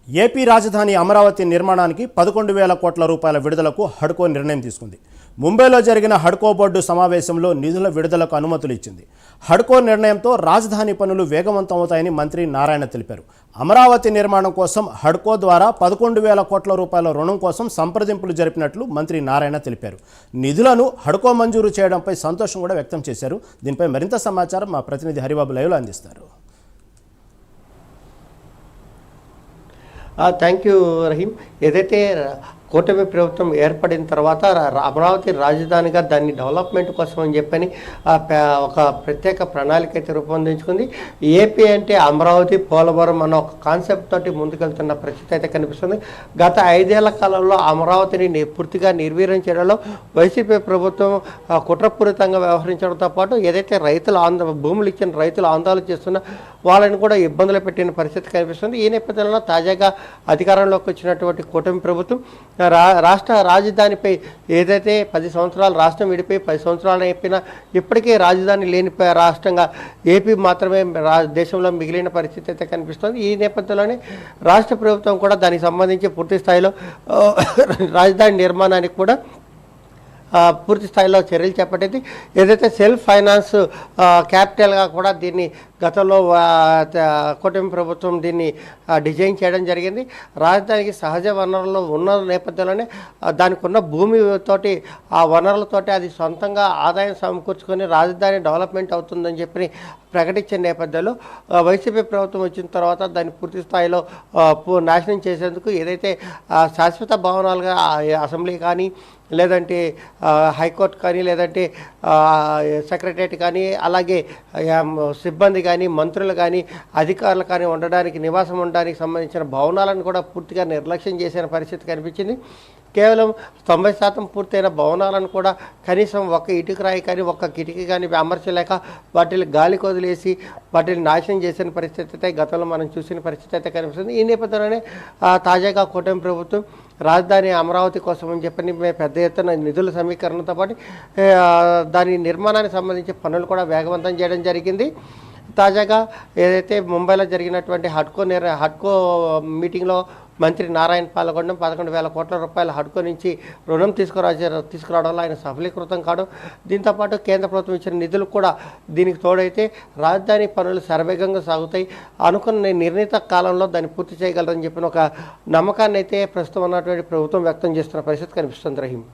AP రాజధాని అమరావతి నిర్మాణానికి 11,000 కోట్ల రూపాయల విడుదలకు హడ్కో నిర్ణయం తీసుకుంది. ముంబైలో జరిగిన హడ్కో బోర్డు సమావేశంలో నిధుల విడుదలకు అనుమతులు ఇచ్చింది. హడ్కో నిర్ణయంతో రాజధాని పనులు వేగవంతమవుతాయని మంత్రి నారాయణ తెలిపారు. అమరావతి నిర్మాణం కోసం హడ్కో ద్వారా 11,000 కోట్ల రూపాయల రుణం కోసం సంప్రదింపులు జరిపినట్లు మంత్రి నారాయణ తెలిపారు. నిధులను హడ్కో మంజూరు చేయడంపై సంతోషం కూడా వ్యక్తం చేశారు. దీనిపై మరింత సమాచారం మా ప్రతినిధి హరిబాబు లైవ్లో అందిస్తారు. Thank you Rahim. ఏదైతే కూటమి ప్రభుత్వం ఏర్పడిన తర్వాత అమరావతి రాజధానిగా దాన్ని డెవలప్మెంట్ కోసం అని చెప్పని ఒక ప్రత్యేక ప్రణాళిక అయితే రూపొందించుకుంది. ఏపీ అంటే అమరావతి, పోలవరం అన్న ఒక కాన్సెప్ట్ తోటి ముందుకెళ్తున్న పరిస్థితి అయితే కనిపిస్తుంది. గత 5 ఏళ్ల కాలంలో అమరావతిని పూర్తిగా నిర్వీర్యం చేయడంలో వైసీపీ ప్రభుత్వం కుట్రపూరితంగా వ్యవహరించడంతో పాటు ఏదైతే భూములు ఇచ్చిన రైతులు ఆందోళన చేస్తున్న వాళ్ళని కూడా ఇబ్బందులు పెట్టిన పరిస్థితి కనిపిస్తుంది. ఈ నేపథ్యంలో తాజాగా అధికారంలోకి వచ్చినటువంటి కూటమి ప్రభుత్వం రాష్ట్ర రాజధానిపై ఏదైతే 10 సంవత్సరాలు రాష్ట్రం విడిపోయి 10 సంవత్సరాలు అయిపోయినా ఇప్పటికే రాజధాని లేని రాష్ట్రంగా ఏపీ మాత్రమే దేశంలో మిగిలిన పరిస్థితి అయితే కనిపిస్తుంది. ఈ నేపథ్యంలోనే రాష్ట్ర ప్రభుత్వం కూడా దానికి సంబంధించి పూర్తి స్థాయిలో రాజధాని నిర్మాణానికి కూడా పూర్తి స్థాయిలో చర్యలు చేపట్టేది. ఏదైతే సెల్ఫ్ ఫైనాన్స్ క్యాపిటల్గా కూడా దీన్ని గతంలో కూటమి ప్రభుత్వం దీన్ని డిజైన్ చేయడం జరిగింది. రాజధానికి సహజ వనరులు ఉన్న నేపథ్యంలోనే దానికి ఉన్న భూమితోటి ఆ వనరులతోటి అది సొంతంగా ఆదాయం సమకూర్చుకొని రాజధాని డెవలప్మెంట్ అవుతుందని చెప్పి ప్రకటించిన నేపథ్యంలో వైసీపీ ప్రభుత్వం వచ్చిన తర్వాత దాన్ని పూర్తి స్థాయిలో నాశనం చేసేందుకు ఏదైతే శాశ్వత భవనాలుగా అసెంబ్లీ కానీ లేదంటే హైకోర్టు కానీ లేదంటే సెక్రటరియట్ కానీ అలాగే సిబ్బంది కానీ మంత్రులు కానీ అధికారులు కానీ నివాసం ఉండడానికి సంబంధించిన భవనాలను కూడా పూర్తిగా నిర్లక్ష్యం చేసిన పరిస్థితి కనిపించింది. కేవలం 90% పూర్తయిన భవనాలను కూడా కనీసం ఒక ఇటుక రాయి కానీ ఒక కిటికీ కానీ అమర్చలేక వాటిని గాలికి వదిలేసి వాటిని నాశనం చేసిన పరిస్థితి అయితే గతంలో మనం చూసిన పరిస్థితి అయితే కనిపిస్తుంది. ఈ నేపథ్యంలోనే తాజాగా కూటమి ప్రభుత్వం రాజధాని అమరావతి కోసం అని చెప్పని పెద్ద ఎత్తున నిధుల సమీకరణతో పాటు దాని నిర్మాణానికి సంబంధించి పనులు కూడా వేగవంతం చేయడం జరిగింది. తాజాగా ఏదైతే ముంబైలో జరిగినటువంటి హడ్కో మీటింగ్లో మంత్రి నారాయణ పాల్గొనడం 11,000 కోట్ల రూపాయల హడ్కో నుంచి రుణం తీసుకురావడంలో ఆయన సఫలీకృతం కావడం, దీంతోపాటు కేంద్ర ప్రభుత్వం ఇచ్చిన నిధులు కూడా దీనికి తోడైతే రాజధాని పనులు శరవేగంగా సాగుతాయి, అనుకున్న నిర్ణీత కాలంలో దాన్ని పూర్తి చేయగలరని చెప్పిన ఒక నమ్మకాన్ని అయితే ప్రస్తుతం ఉన్నటువంటి ప్రభుత్వం వ్యక్తం చేస్తున్న పరిస్థితి కనిపిస్తుంది. రహీం.